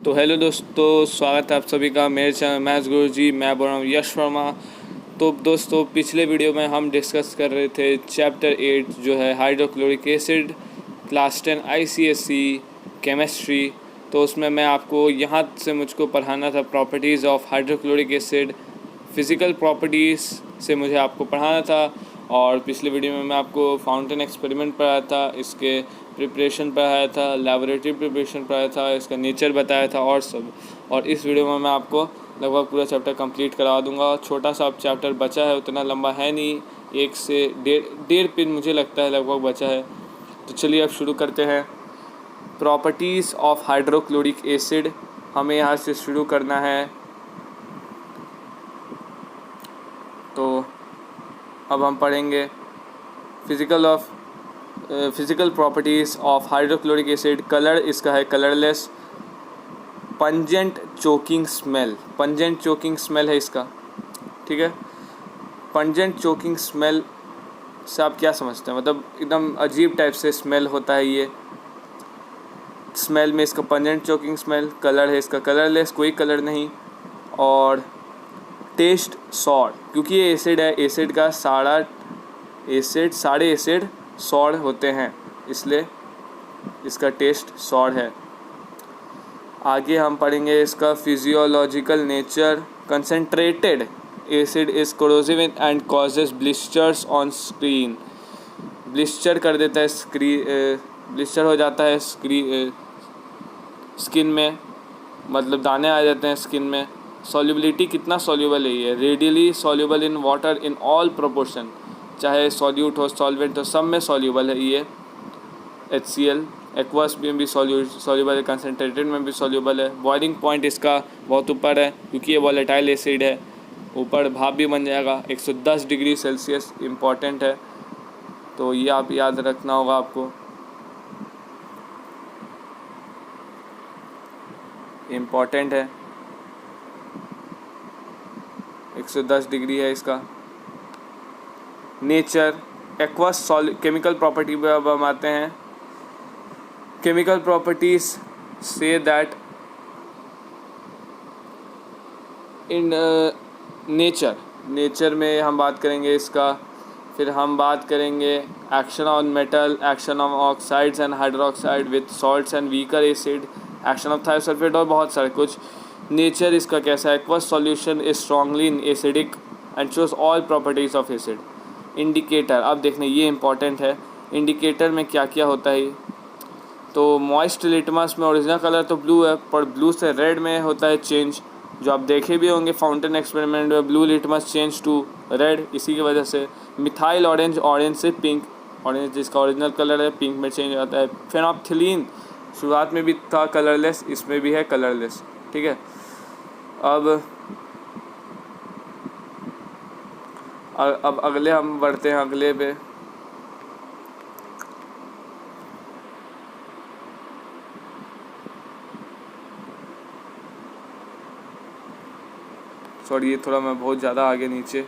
तो हेलो दोस्तों, स्वागत है आप सभी का मेरे चैनल मैथ्स गुरुजी। मैं बोल रहा हूँ यश वर्मा। तो दोस्तों, पिछले वीडियो में हम डिस्कस कर रहे थे चैप्टर 8 जो है hydrochloric acid, class 10 ICSE chemistry. तो उसमें मैं आपको यहाँ से मुझको पढ़ाना था properties of hydrochloric acid, physical properties से मुझे आपको पढ़ाना था। और पिछले वीडियो में मैं आपको फाउंटेन एक्सपेरिमेंट पढ़ाया था, इसके प्रिपरेशन पढ़ाया था, लैबोरेटरी प्रिपरेशन पढ़ाया था, इसका नेचर बताया था और सब। और इस वीडियो में मैं आपको लगभग पूरा चैप्टर कंप्लीट करा दूंगा। छोटा सा अब चैप्टर बचा है, उतना लंबा है नहीं, 1 से डेढ़ पेज मुझे लगता है लगभग बचा है। तो चलिए अब शुरू करते हैं। प्रॉपर्टीज़ ऑफ हाइड्रोक्लोरिक एसिड हमें यहाँ से शुरू करना है। तो अब हम पढ़ेंगे physical properties of hydrochloric acid. Colour इसका है कलरलेस। पंजेंट चोकिंग स्मेल है इसका, ठीक है। पंजेंट चोकिंग स्मेल से आप क्या समझते हैं? मतलब एकदम अजीब टाइप से स्मेल होता है ये। स्मेल में इसका पंजेंट चोकिंग स्मेल। कलर है इसका कलरलेस, कोई कलर नहीं। और टेस्ट सॉर, क्योंकि ये एसिड है, एसिड का सारे एसिड सॉर होते हैं, इसलिए इसका टेस्ट सॉर है। आगे हम पढ़ेंगे इसका physiological nature. Concentrated acid is corrosive and causes blisters on screen. Blister कर देता है ब्लिस्टर हो जाता है स्किन में, मतलब दाने आ जाते हैं स्किन में। सॉल्युबिलिटी कितना सॉल्युबल है ये? Radially soluble in water in all proportion, चाहे सॉल्यूट हो सॉल्वेंट हो, सब में सॉल्युबल है ये। HCl एक्वस में भी सॉल्युबल है, कंसनट्रेटेड में भी सॉल्युबल है। बॉइलिंग पॉइंट इसका बहुत ऊपर है क्योंकि ये वॉलेटाइल एसिड है, ऊपर भाप भी बन जाएगा। 110 डिग्री सेल्सियस इम्पॉर्टेंट है, तो ये आप याद रखना होगा आपको, इम्पॉर्टेंट है। 110 डिग्री है इसका। नेचर एक्वस केमिकल प्रॉपर्टी पे अब हम आते हैं। Chemical properties say that in nature में हम बात करेंगे इसका। फिर हम बात करेंगे action on metal, action on oxides and hydroxide with salts and weaker acid, action of thiosulphate और बहुत सारे कुछ। नेचर इसका कैसा है? Aqueous solution is strongly in acidic and shows all properties of acid. Indicator, अब देखने ये इंपॉर्टेंट है। इंडिकेटर में क्या क्या होता है? तो मॉइस्ट लिटमस में ओरिजिनल कलर तो ब्लू है, पर ब्लू से रेड में होता है चेंज, जो आप देखे भी होंगे फाउंटेन एक्सपेरिमेंट में। Blue litmus change to red, इसी की वजह से। मिथाइल ऑरेंज, ऑरेंज से पिंक, ऑरेंज जिसका ओरिजिनल कलर है पिंक में चेंज होता है। फेनोप्थिलीन शुरुआत में भी था कलरलेस, इसमें भी है कलरलेस, ठीक है। अब अगले हम बढ़ते हैं अगले पे। सॉरी, ये थोड़ा मैं बहुत ज़्यादा आगे नीचे।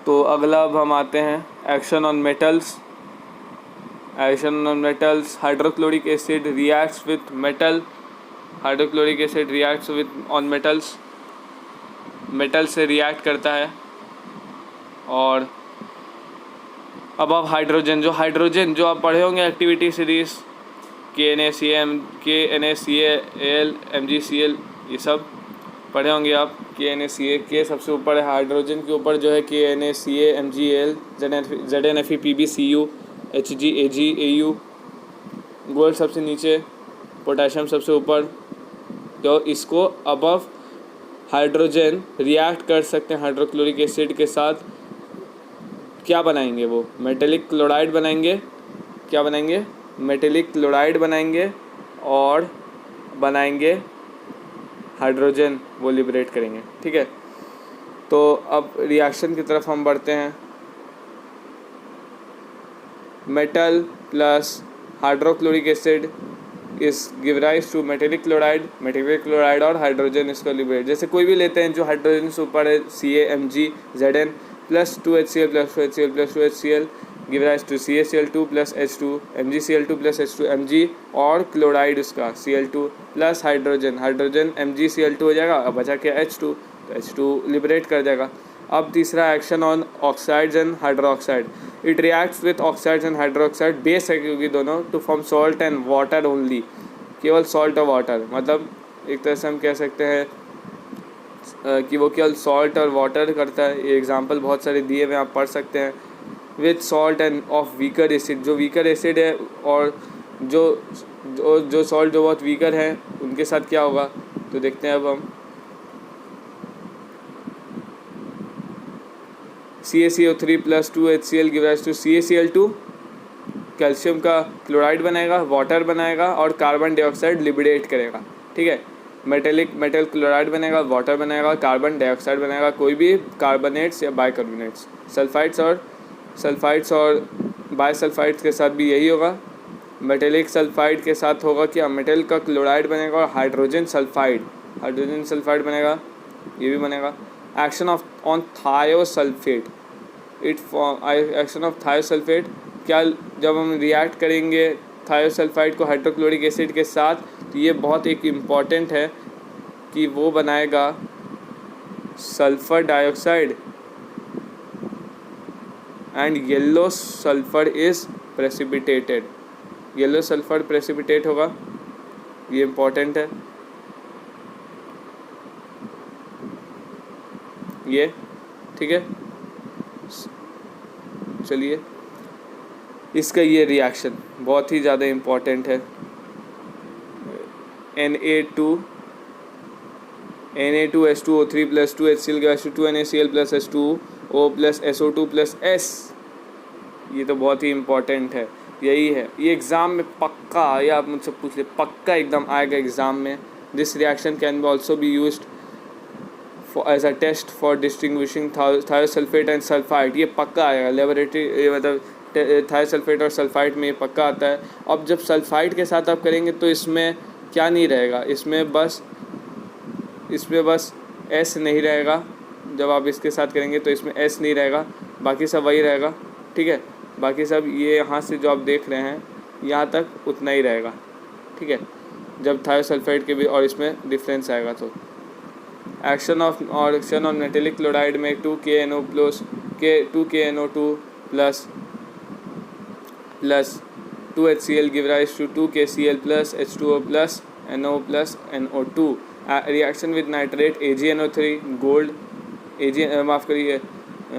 तो अगला अब हम आते हैं action on metals. Action on metals, hydrochloric acid reacts with metal. Hydrochloric acid reacts with on metals, metal से रिएक्ट करता है। और अब हाइड्रोजन जो आप पढ़े होंगे एक्टिविटी सीरीज, KNaCl, MgCl, ये सब पढ़े होंगे आप। KNaCl के सबसे ऊपर है, हाइड्रोजन के ऊपर जो है KNaCl, MgAl, ZnFe, PbCu, Hg, Ag, Au। Gold सबसे नीचे, पोटेशियम सबसे ऊपर। तो इसको अबव हाइड्रोजन रिएक्ट कर सकते हैं हाइड्रोक्लोरिक एसिड के साथ। क्या बनाएंगे वो? मेटेलिक क्लोराइड बनाएंगे। क्या बनाएंगे? मेटेलिक क्लोराइड बनाएंगे और बनाएंगे हाइड्रोजन, वो लिबरेट करेंगे, ठीक है। तो अब रिएक्शन की तरफ हम बढ़ते हैं। Metal plus hydrochloric acid is give rise to metallic chloride और हाइड्रोजन इसको लिबरेट। जैसे कोई भी लेते हैं जो हाइड्रोजन से ऊपर है, CaMgZn plus 2HCl plus 2HCl plus 2HCl, give rise to CaCl2 plus H2, MgCl2 plus H2 Mg, और क्लोराइड उसका Cl2 प्लस हाइड्रोजन MgCl2 हो जाएगा। अब बचा क्या H2, तो H2 लिबरेट कर देगा। अब तीसरा action on oxides and hydroxide, it reacts with oxides and hydroxide, base है क्योंकि दोनों, to form salt and water only, केवल सॉल्ट और वाटर। मतलब एक तरह से हम कह सकते हैं कि वो केवल सॉल्ट और वाटर करता है। ये एग्जांपल बहुत सारे दिए हुए आप पढ़ सकते हैं। With salt end of weaker acid, जो वीकर एसिड है और जो सॉल्ट जो बहुत वीकर है उनके साथ क्या होगा, तो देखते हैं अब हम। CaCO3 plus 2HCl give rise to CaCl2, calcium का क्लोराइड बनाएगा, वाटर बनाएगा और कार्बन डाइऑक्साइड लिबरेट करेगा। ठीक है, मेटल क्लोराइड बनेगा, वाटर बनाएगा, कार्बन डाइऑक्साइड बनाएगा, कोई भी कार्बोनेट्स या बाइकार्बोनेट्स। सल्फाइड्स और बायसल्फाइड्स के साथ भी यही होगा। मेटेलिक सल्फाइड के साथ होगा क्या, मेटल का क्लोराइड बनेगा और हाइड्रोजन सल्फाइड बनेगा, ये भी बनेगा। Action on thiosulphate, action of thiosulphate, क्या जब हम रिएक्ट करेंगे थायोसल्फाइड को हाइड्रोक्लोरिक एसिड के साथ, तो ये बहुत एक इम्पॉर्टेंट है कि वो बनाएगा sulphur dioxide and yellow sulphur is precipitated, yellow sulphur precipitate होगा, ये इम्पॉर्टेंट है ये। ठीक है, चलिए इसका ये रिएक्शन बहुत ही ज़्यादा इम्पॉर्टेंट है। Na2H2O3 plus 2HCl gives to 2NaCl plus H2O plus SO2 plus S, ये तो बहुत ही इम्पॉर्टेंट है। यही है, ये एग्ज़ाम में पक्का, ये आप मुझसे पूछ ले, पक्का एकदम आएगा एग्ज़ाम में। This reaction can be also be used as a test for distinguishing thiosulphate and sulphide, ये पक्का आएगा लेबोरेटरी, मतलब थायोसल्फेट और सल्फाइड में ये पक्का आता है। अब जब सल्फाइड के साथ आप करेंगे तो इसमें क्या नहीं रहेगा, इसमें बस S नहीं रहेगा। जब आप इसके साथ करेंगे तो इसमें S नहीं रहेगा, बाकी सब वही रहेगा। ठीक है, बाकी सब ये यहाँ से जो आप देख रहे हैं यहाँ तक उतना ही रहेगा। ठीक है, जब थायोसल्फाइड के भी और इसमें डिफरेंस आएगा तो एक्शन ऑन मेटेलिक क्लोराइड में 2KNO2 plus 2HCl give rise to 2KCl plus H2O plus NO plus NO2। Reaction with nitrate AgNO3 gold, माफ़ करिए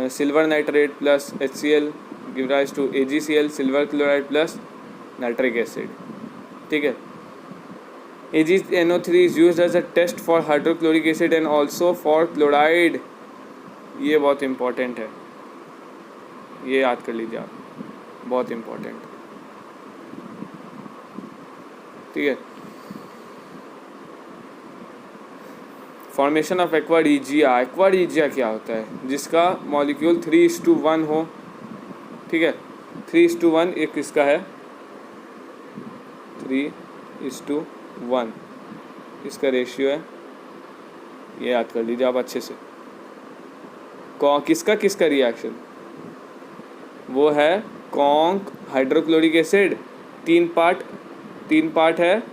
silver nitrate plus HCl give rise to AgCl silver chloride plus nitric acid. ठीक है, AgNO3 is used as a test for hydrochloric acid and also for chloride, ये बहुत important है, ये याद कर लीजिए आप, बहुत इम्पॉर्टेंट। ठीक है, फॉर्मेशन ऑफ एक्वाडीजिया क्या होता है, जिसका मॉलिक्यूल 3:1 हो। ठीक है, 3:1 एक किसका है, 3:1 इसका रेशियो है, ये याद कर लीजिए आप अच्छे से। किसका रिएक्शन, वो है कॉन्क हाइड्रोक्लोरिक एसिड, तीन पार्ट है,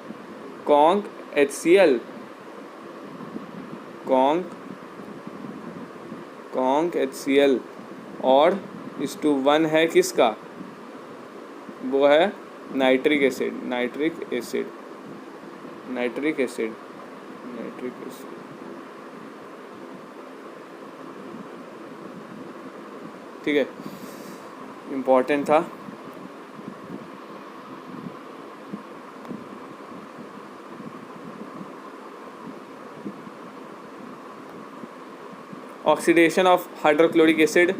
कॉन्क HCl, कॉन्क HCl, और 1 है किसका, वो है नाइट्रिक एसिड। ठीक है, इम्पॉर्टेंट था। Oxidation of hydrochloric acid,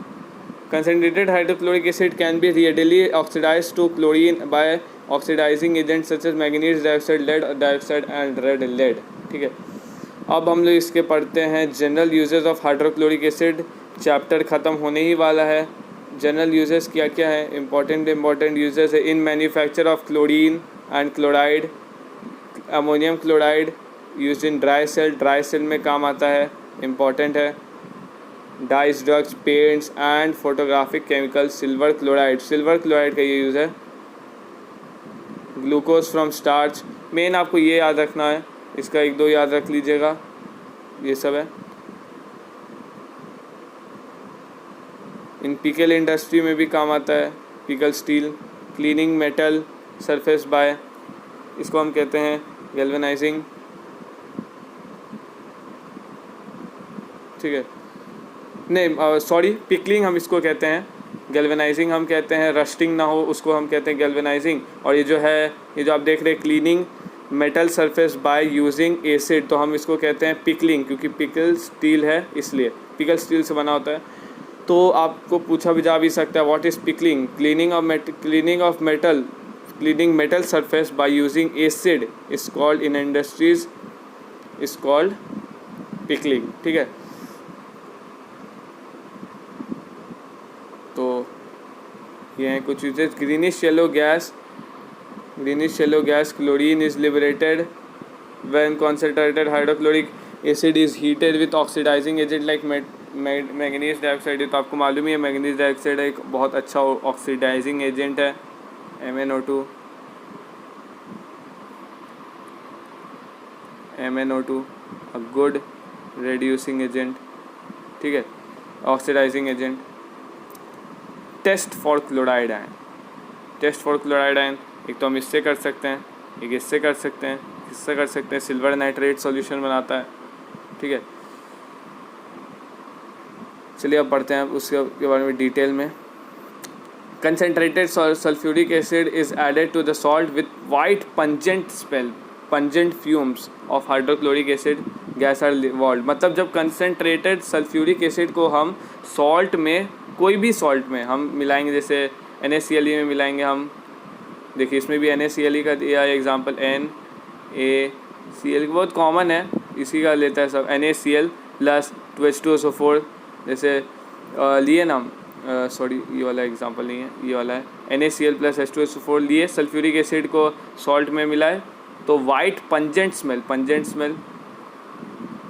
concentrated hydrochloric acid can be readily oxidized to chlorine by oxidizing agents such as manganese dioxide, lead dioxide and red lead। ठीक है, अब हम लोग इसके पढ़ते हैं general uses of hydrochloric acid. Chapter ख़त्म होने ही वाला है। जनरल यूजेस क्या क्या है, इम्पॉर्टेंट यूजेस है। In manufacture of chlorine and chloride, ammonium chloride use in dry cell में काम आता है, इम्पॉर्टेंट है। Dyes, drugs, paints and photographic chemicals. Silver chloride का ये यूज़ है। Glucose from starch. मेन आपको ये याद रखना है, इसका एक दो याद रख लीजिएगा, ये सब है। इन पिकल इंडस्ट्री में भी काम आता है, pickle steel. Cleaning metal surface bye, इसको हम कहते हैं गैल्वेनाइजिंग, ठीक है। नहीं सॉरी, पिकलिंग हम इसको कहते हैं, गैल्वेनाइजिंग हम कहते हैं, रस्टिंग ना हो उसको हम कहते हैं गैल्वेनाइजिंग। और ये जो है, ये जो आप देख रहे हैं cleaning metal surface by using acid, तो हम इसको कहते हैं पिकलिंग, क्योंकि पिकल स्टील है इसलिए, पिकल स्टील से बना होता है। तो आपको पूछा भी जा भी सकता है what is pickling. Cleaning metal surface by using acid is called in industries is called pickling, ठीक है। तो ये हैं कुछ चीज़ें। Greenish yellow gas chlorine is liberated when concentrated hydrochloric acid is heated with oxidising agent like manganese dioxide. तो आपको मालूम ही है मैंगनीज डाइऑक्साइड एक बहुत अच्छा ऑक्सीडाइजिंग एजेंट है, MnO2 a good reducing agent, ठीक है, oxidising agent. Test for chloride ion, एक तो हम इससे कर सकते हैं, एक इससे कर सकते हैं, इससे कर सकते हैं। सिल्वर नाइट्रेट सॉल्यूशन बनाता है, ठीक है। चलिए अब पढ़ते हैं उसके बारे में डिटेल में। Concentrated sulphuric acid is added to the salt with white pungent fumes of hydrochloric acid gas are evolved. मतलब जब कंसेंट्रेटेड सल्फ्यूरिक एसिड को हम सॉल्ट में, कोई भी सॉल्ट में हम मिलाएंगे, जैसे NaCl में मिलाएंगे हम, देखिए इसमें भी NaCl का दिया है एग्जांपल, NaCl बहुत कॉमन है, इसी का लेता है सब, NaCl प्लस 2H2SO4 जैसे लिए ना, सॉरी ये वाला एग्जांपल नहीं है, ये वाला है। NaCl प्लस H2SO4 लिए, सल्फ्यूरिक एसिड को सॉल्ट में मिलाए तो white pungent smell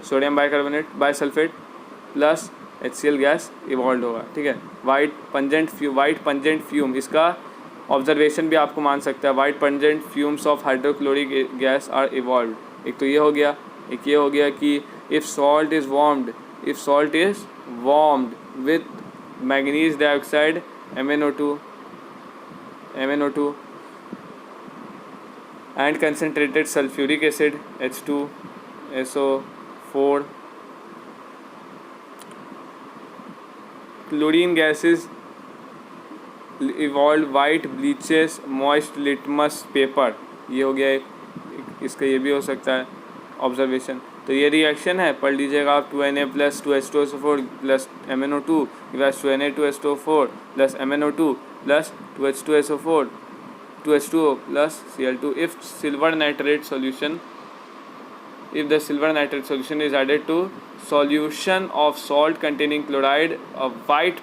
sodium bicarbonate bisulphate plus HCl gas evolve होगा, ठीक है। वाइट पंजेंट फ्यूम, इसका ऑब्जर्वेशन भी आपको मान सकता है। White pungent fumes of hydrochloric gas are evolve. एक तो ये हो गया, एक ये हो गया कि if salt is warmed with manganese dioxide MnO2 and concentrated sulfuric acid H2SO4, chlorine gases evolved white bleaches moist litmus paper। ये हो गया एक, इसका ये भी हो सकता है ऑब्जर्वेशन। तो ये रिएक्शन है, पढ़ लीजिएगा आप। 2Na plus 2H2SO4 plus MnO2 plus 2Na2SO4 plus MnO2 plus 2H2SO4 2H2O plus Cl2. If the silver nitrate solution is added to solution of salt containing chloride, a white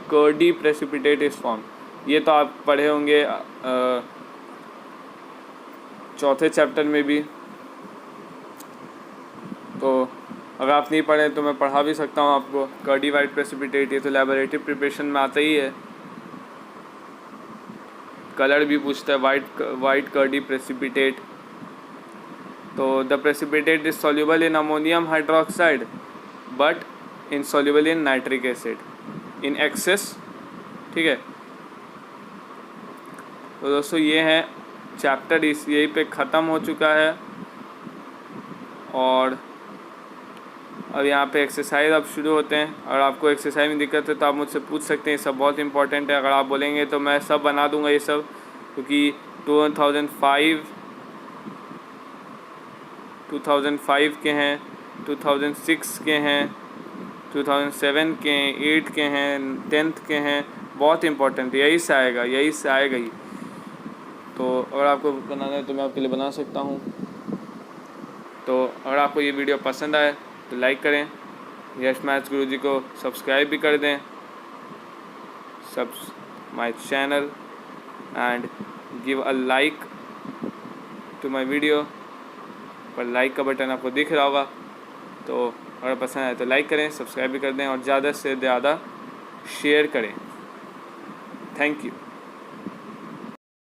curdy precipitate is formed. ये तो आप पढ़े होंगे चौथे chapter में भी। तो अगर आप नहीं पढ़े तो मैं पढ़ा भी सकता हूँ आपको। कर्डी वाइट प्रेसिपिटेट, ये तो लैबोरेटरी प्रिपरेशन में आता ही है। कलर भी पूछता है, वाइट कर्डी प्रेसिपिटेट। तो the precipitate is soluble in ammonium hydroxide but insoluble in nitric acid in excess, ठीक है। तो दोस्तों ये है चैप्टर, इस यहीं पे ख़त्म हो चुका है। और अब यहाँ पे एक्सरसाइज अब शुरू होते हैं। अगर आपको एक्सरसाइज में दिक्कत है तो आप मुझसे पूछ सकते हैं, सब बहुत इंपॉर्टेंट है। अगर आप बोलेंगे तो मैं सब बना दूंगा ये सब, क्योंकि 2005 के हैं, 2006 के हैं, 2007 के हैं, 8 के हैं, 10th के हैं, बहुत इंपॉर्टेंट है। यही से आएगा ही। तो अगर आपको बनाना है तो मैं आपके लिए बना सकता हूँ। तो अगर आपको ये वीडियो पसंद आए तो लाइक करें, यश मैथ्स गुरुजी को सब्सक्राइब भी कर दें, my channel, and give a like to my video. पर लाइक का बटन आपको दिख रहा होगा, तो अगर पसंद आए तो लाइक करें, सब्सक्राइब भी कर दें और ज़्यादा से ज़्यादा शेयर करें। Thank you.